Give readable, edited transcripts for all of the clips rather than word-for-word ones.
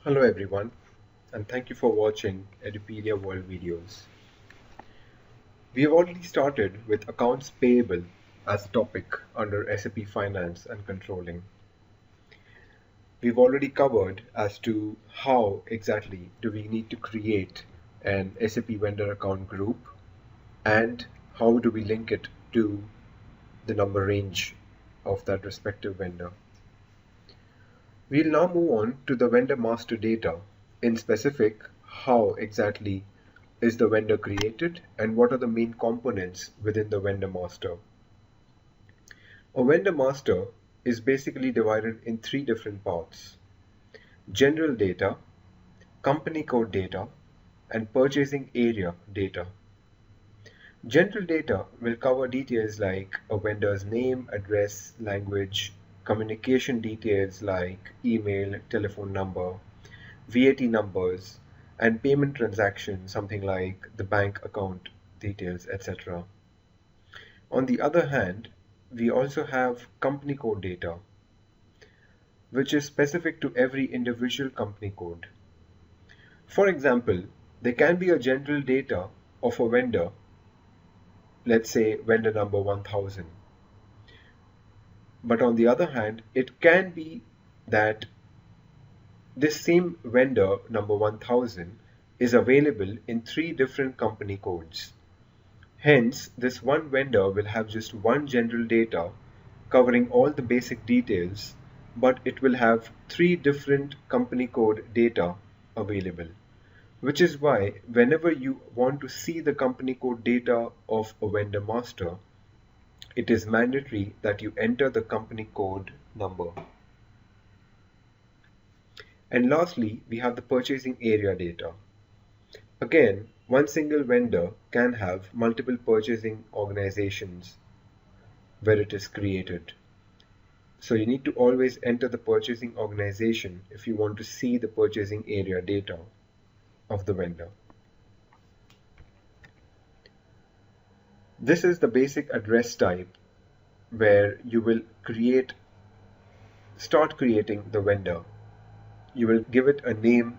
Hello everyone, and thank you for watching Edupedia World videos. We have already started with accounts payable as a topic under SAP Finance and Controlling. We've already covered as to how exactly do we need to create an SAP vendor account group and how do we link it to the number range of that respective vendor. We'll now move on to the vendor master data. In specific, how exactly is the vendor created and what are the main components within the vendor master. A vendor master is basically divided in three different parts: general data, company code data, and purchasing area data. General data will cover details like a vendor's name, address, language, communication details like email, telephone number, VAT numbers, and payment transactions, something like the bank account details, etc. On the other hand, we also have company code data, which is specific to every individual company code. For example, there can be a general data of a vendor, let's say vendor number 1000. But on the other hand, it can be that this same vendor number 1000 is available in three different company codes. Hence, this one vendor will have just one general data covering all the basic details, but it will have three different company code data available. Which is why whenever you want to see the company code data of a vendor master, it is mandatory that you enter the company code number. And lastly, we have the purchasing area data. Again, one single vendor can have multiple purchasing organizations where it is created. So you need to always enter the purchasing organization if you want to see the purchasing area data of the vendor. This is the basic address type where you will start creating the vendor. You will give it a name.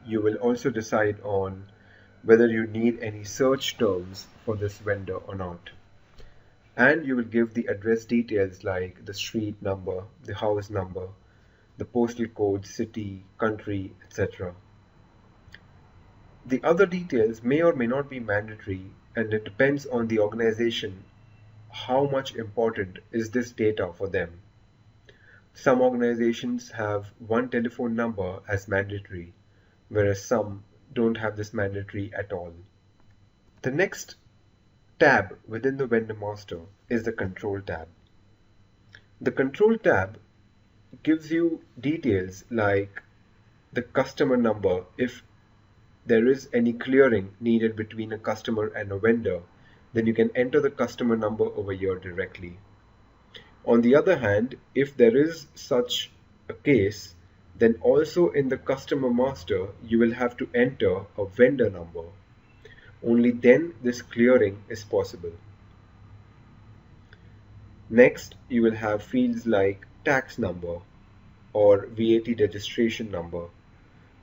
You will also decide on whether you need any search terms for this vendor or not. And you will give the address details like the street number, the house number, the postal code, city, country, etc. The other details may or may not be mandatory, and it depends on the organization how much important is this data for them. Some organizations have one telephone number as mandatory, whereas some don't have this mandatory at all. The next tab within the vendor master is the control tab. The control tab gives you details like the customer number if there is any clearing needed between a customer and a vendor, then you can enter the customer number over here directly. On the other hand, if there is such a case, then also in the customer master, you will have to enter a vendor number. Only then this clearing is possible. Next, you will have fields like tax number or VAT registration number.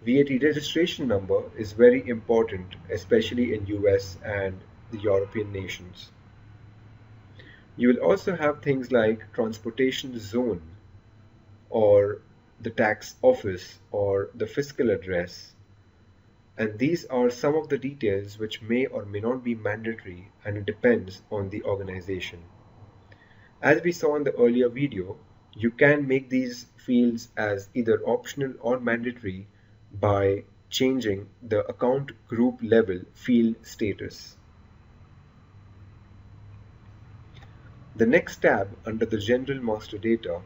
VAT registration number is very important, especially in US and the European nations. You will also have things like transportation zone or the tax office or the fiscal address. And these are some of the details which may or may not be mandatory, and it depends on the organization. As we saw in the earlier video, you can make these fields as either optional or mandatory by changing the account group level field status. The next tab under the general master data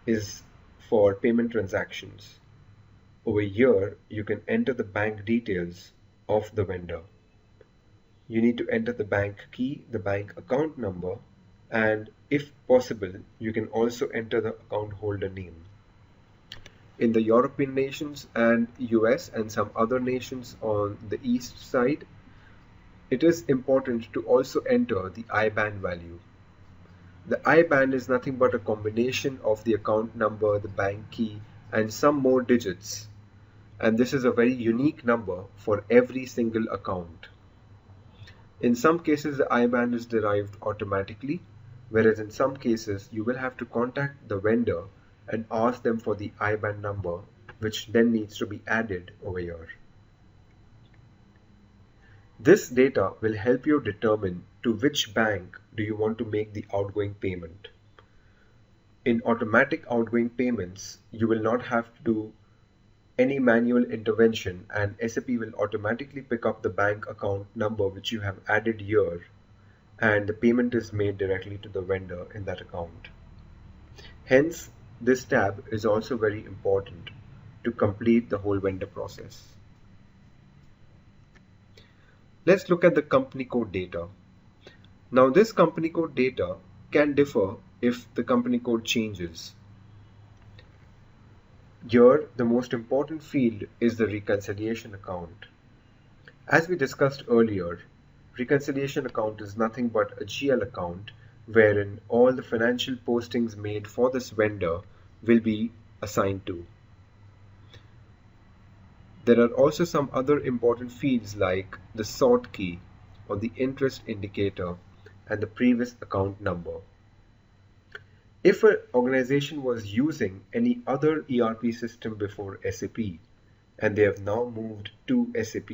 is for payment transactions. Over here, you can enter the bank details of the vendor. You need to enter the bank key, the bank account number, and if possible, you can also enter the account holder name. In the European nations and US and some other nations on the east side, it is important to also enter the IBAN value. The IBAN is nothing but a combination of the account number, the bank key, and some more digits. and this is a very unique number for every single account. In some cases, the IBAN is derived automatically, whereas in some cases, you will have to contact the vendor and ask them for the IBAN number, which then needs to be added over here. This data will help you determine to which bank do you want to make the outgoing payment. In automatic outgoing payments, you will not have to do any manual intervention, and SAP will automatically pick up the bank account number which you have added here, and the payment is made directly to the vendor in that account. Hence, this tab is also very important to complete the whole vendor process. Let's look at the company code data. Now, this company code data can differ if the company code changes. Here, the most important field is the reconciliation account. As we discussed earlier, reconciliation account is nothing but a GL account wherein all the financial postings made for this vendor will be assigned to. There are also some other important fields like the sort key or the interest indicator and the previous account number. If an organization was using any other ERP system before SAP and they have now moved to SAP,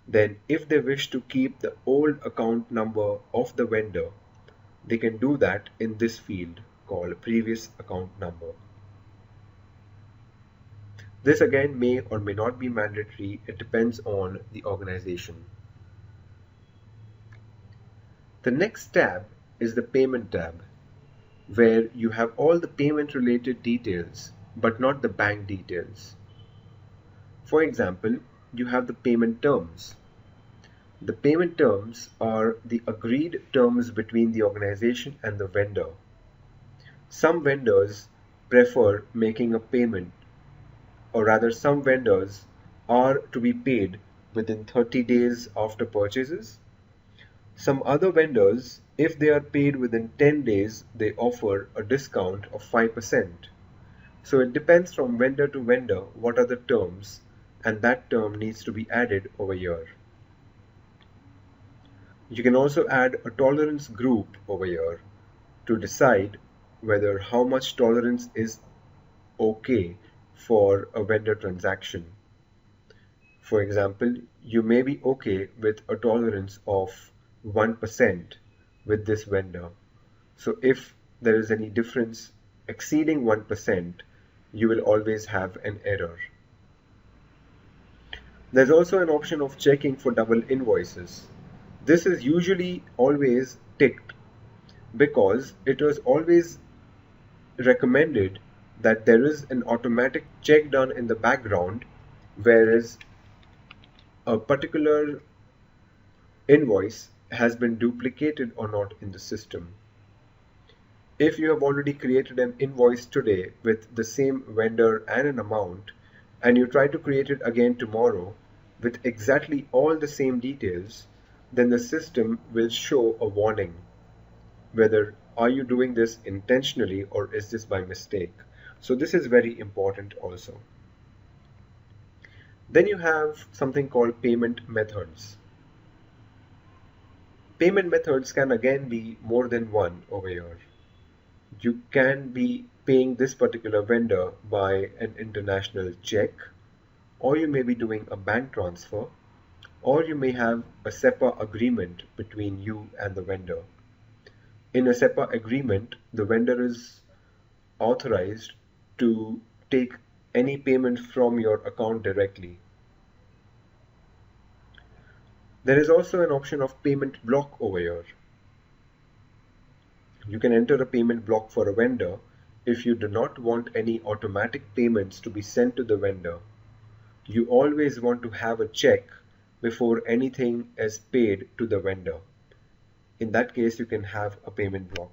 then if they wish to keep the old account number of the vendor, they can do that in this field called previous account number. This again may or may not be mandatory, it depends on the organization. The next tab is the payment tab, where you have all the payment related details but not the bank details. For example, you have the payment terms. The payment terms are the agreed terms between the organization and the vendor. Some vendors prefer making a payment, or rather some vendors are to be paid within 30 days after purchases. Some other vendors, if they are paid within 10 days, they offer a discount of 5%. So it depends from vendor to vendor what are the terms, and that term needs to be added over here. You can also add a tolerance group over here to decide whether how much tolerance is okay for a vendor transaction. For example, you may be okay with a tolerance of 1% with this vendor. So if there is any difference exceeding 1%, you will always have an error. There's also an option of checking for double invoices. This is usually always ticked because it was always recommended that there is an automatic check done in the background, whereas a particular invoice has been duplicated or not in the system. If you have already created an invoice today with the same vendor and an amount, and you try to create it again tomorrow with exactly all the same details, then the system will show a warning whether are you doing this intentionally or is this by mistake. So this is very important also. Then you have something called payment methods. Payment methods can again be more than one over here. You can be paying this particular vendor by an international check, or you may be doing a bank transfer, or you may have a SEPA agreement between you and the vendor. In a SEPA agreement, the vendor is authorized to take any payment from your account directly. There is also an option of payment block over here. You can enter a payment block for a vendor if you do not want any automatic payments to be sent to the vendor. You always want to have a check before anything is paid to the vendor. In that case, you can have a payment block.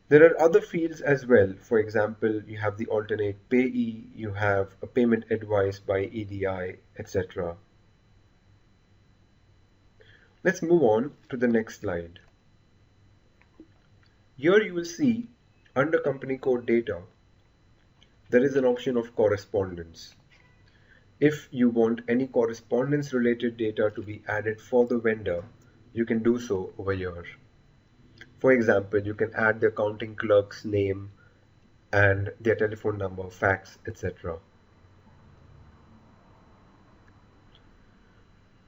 There are other fields as well. For example, you have the alternate payee, you have a payment advice by EDI, etc. Let's move on to the next slide. Here you will see under company code data, there is an option of correspondence. If you want any correspondence related data to be added for the vendor, you can do so over here. For example, you can add the accounting clerk's name and their telephone number, fax, etc.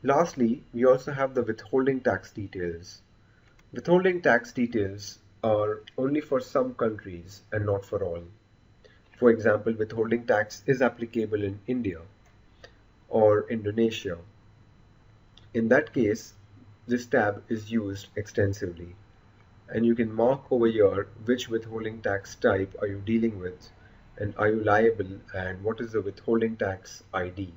Lastly, we also have the withholding tax details. Withholding tax details are only for some countries and not for all. For example, withholding tax is applicable in India or Indonesia. In that case, this tab is used extensively, and you can mark over here which withholding tax type are you dealing with, and are you liable, and what is the withholding tax ID.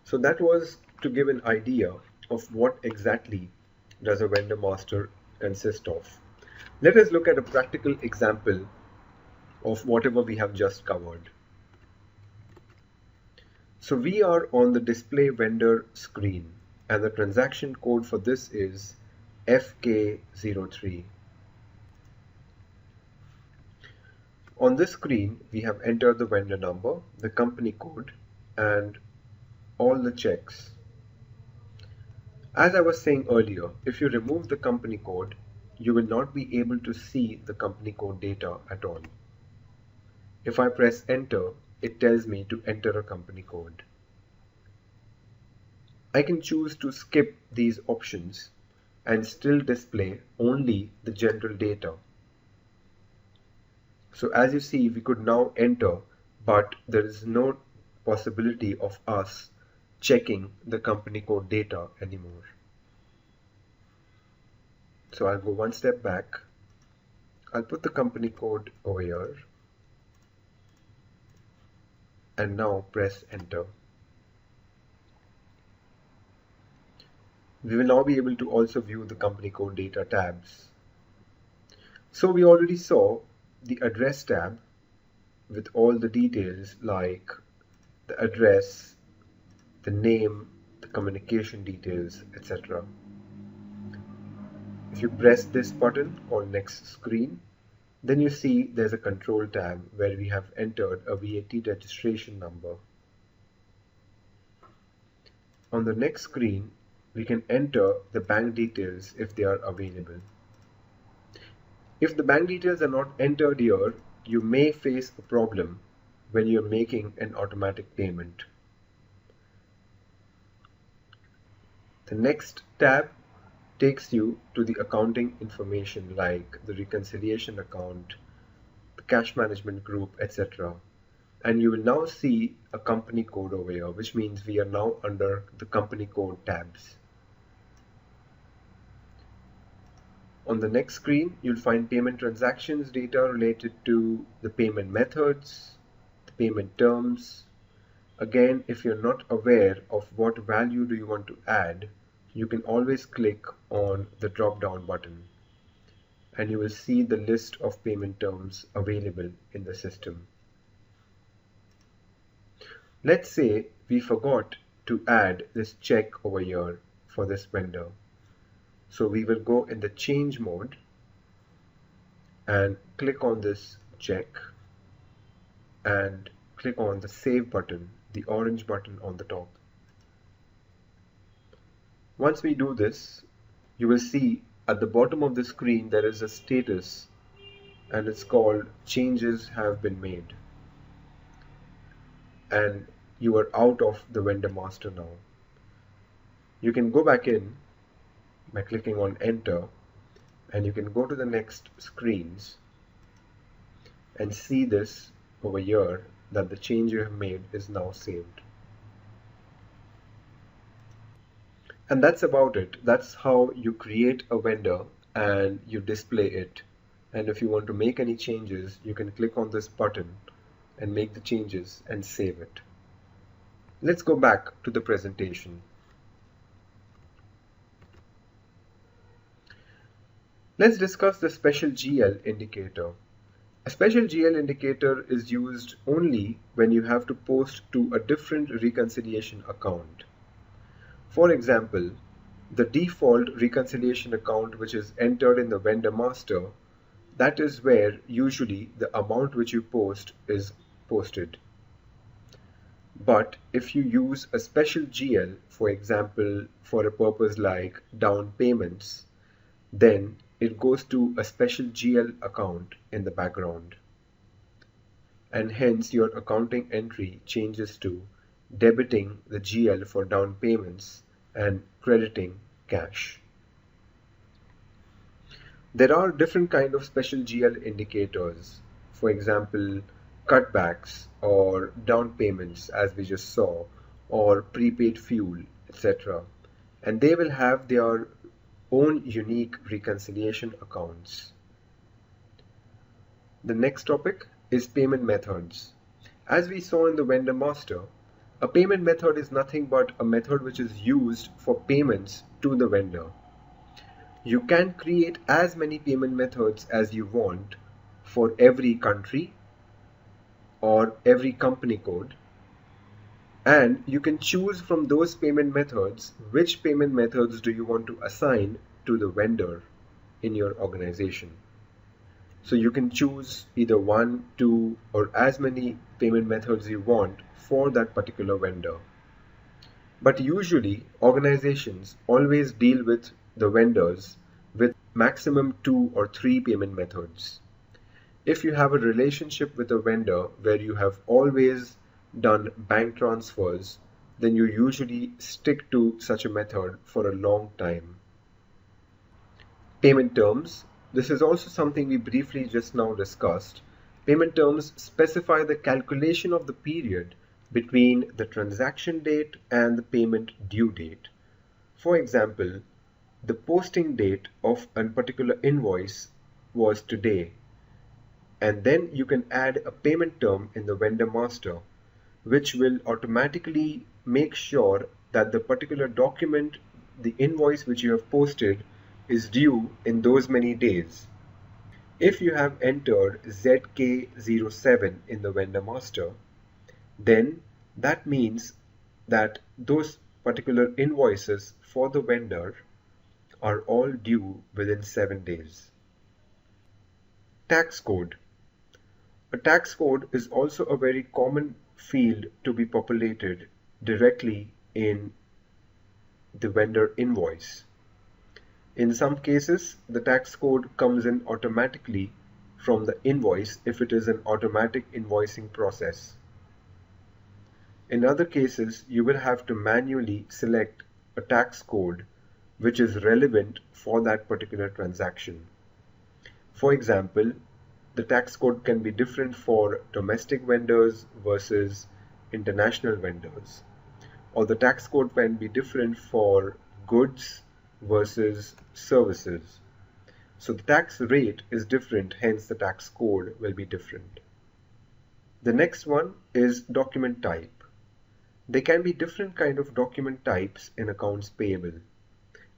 So that was to give an idea of what exactly does a vendor master consist of. Let us look at a practical example of whatever we have just covered. So we are on the display vendor screen, and the transaction code for this is FK03. On this screen, we have entered the vendor number, the company code, and all the checks. As I was saying earlier, if you remove the company code, you will not be able to see the company code data at all. If I press enter, it tells me to enter a company code. I can choose to skip these options and still display only the general data. So as you see, we could now enter, but there is no possibility of us checking the company code data anymore. So I'll go one step back. I'll put the company code over here and now press enter. We will now be able to also view the company code data tabs. So we already saw the address tab with all the details like the address, the name, the communication details, etc. If you press this button on next screen, then you see there's a control tab where we have entered a VAT registration number. On the next screen, we can enter the bank details if they are available. If the bank details are not entered here, you may face a problem when you're making an automatic payment. The next tab takes you to the accounting information like the reconciliation account, the cash management group, etc. And you will now see a company code over here, which means we are now under the company code tabs. On the next screen, you'll find payment transactions data related to the payment methods, the payment terms. Again, if you're not aware of what value do you want to add, you can always click on the drop-down button and you will see the list of payment terms available in the system. Let's say we forgot to add this check over here for this vendor. So we will go in the change mode and click on this check and click on the save button, the orange button on the top. Once we do this, you will see at the bottom of the screen there is a status and it's called changes have been made, and you are out of the vendor master now. You can go back in by clicking on enter, and you can go to the next screens and see this over here that the change you have made is now saved. And that's about it. That's how you create a vendor and you display it. And if you want to make any changes, you can click on this button and make the changes and save it. Let's go back to the presentation. Let's discuss the special GL indicator. A special GL indicator is used only when you have to post to a different reconciliation account. For example, the default reconciliation account which is entered in the vendor master That is where usually the amount which you post is posted. But if you use a special GL, for example, for a purpose like down payments, then it goes to a special GL account in the background. And hence your accounting entry changes to debiting the GL for down payments and crediting cash. There are different kind of special GL indicators. For example, cutbacks or down payments as we just saw, or prepaid fuel, etc. And they will have their own unique reconciliation accounts. The next topic is payment methods. As we saw in the vendor master, a payment method is nothing but a method which is used for payments to the vendor. You can create as many payment methods as you want for every country or every company code, and you can choose from those payment methods which payment methods do you want to assign to the vendor in your organization. So you can choose either 1, 2, or as many payment methods you want for that particular vendor. But usually organizations always deal with the vendors with maximum 2 or 3 payment methods. If you have a relationship with a vendor where you have always done bank transfers, then you usually stick to such a method for a long time. Payment terms. This is also something we briefly just now discussed. Payment terms specify the calculation of the period between the transaction date and the payment due date. For example, the posting date of a particular invoice was today, and then you can add a payment term in the vendor master which will automatically make sure that the particular document, the invoice which you have posted, is due in those many days. If you have entered ZK07 in the vendor master, then that means that those particular invoices for the vendor are all due within 7 days. Tax code. A tax code is also a very common field to be populated directly in the vendor invoice. In some cases, the tax code comes in automatically from the invoice if it is an automatic invoicing process. In other cases, you will have to manually select a tax code which is relevant for that particular transaction. For example, the tax code can be different for domestic vendors versus international vendors, or the tax code can be different for goods versus services. So the tax rate is different, hence the tax code will be different. The next one is document type. There can be different kind of document types in accounts payable,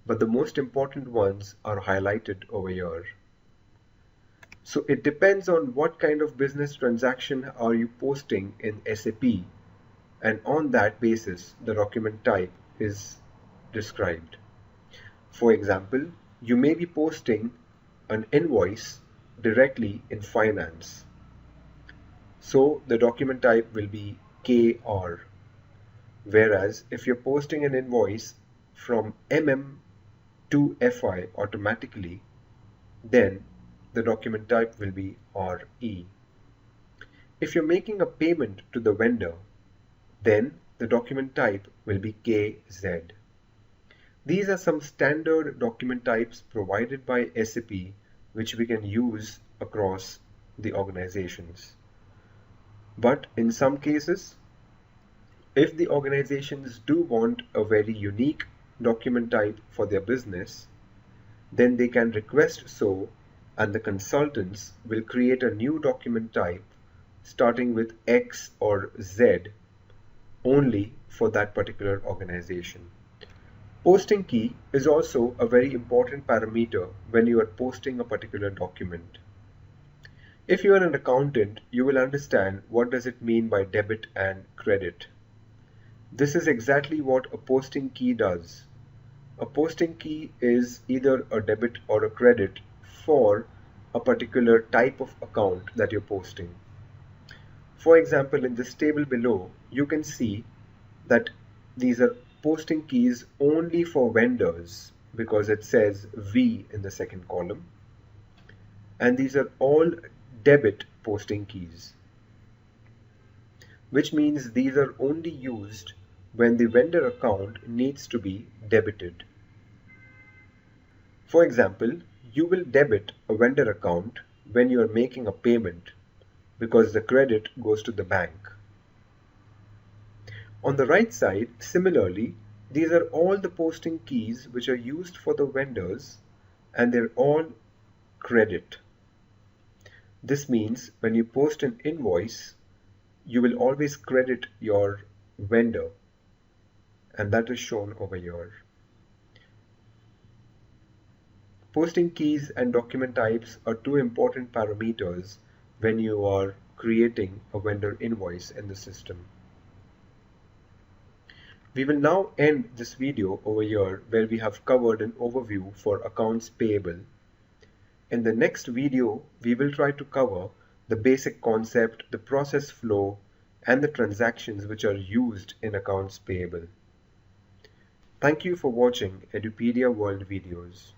but the most important ones are highlighted over here. So it depends on what kind of business transaction are you posting in SAP, and on that basis the document type is described. For example, you may be posting an invoice directly in finance. So the document type will be KR. Whereas if you're posting an invoice from MM to FI automatically, then the document type will be RE. If you're making a payment to the vendor, then the document type will be KZ. These are some standard document types provided by SAP which we can use across the organizations. But in some cases, if the organizations do want a very unique document type for their business, then they can request so, and the consultants will create a new document type starting with X or Z only for that particular organization. Posting key is also a very important parameter when you are posting a particular document. If you are an accountant, you will understand what does it mean by debit and credit. This is exactly what a posting key does. A posting key is either a debit or a credit for a particular type of account that you're posting. For example, in this table below, you can see that these are posting keys only for vendors because it says V in the second column, and these are all debit posting keys, which means these are only used when the vendor account needs to be debited. For example, you will debit a vendor account when you are making a payment because the credit goes to the bank. On the right side, similarly, these are all the posting keys which are used for the vendors, and they're all credit. This means when you post an invoice, you will always credit your vendor, and that is shown over here. Posting keys and document types are two important parameters when you are creating a vendor invoice in the system. We will now end this video over here where we have covered an overview for accounts payable. In the next video, we will try to cover the basic concept, the process flow, and the transactions which are used in accounts payable. Thank you for watching Edupedia World videos.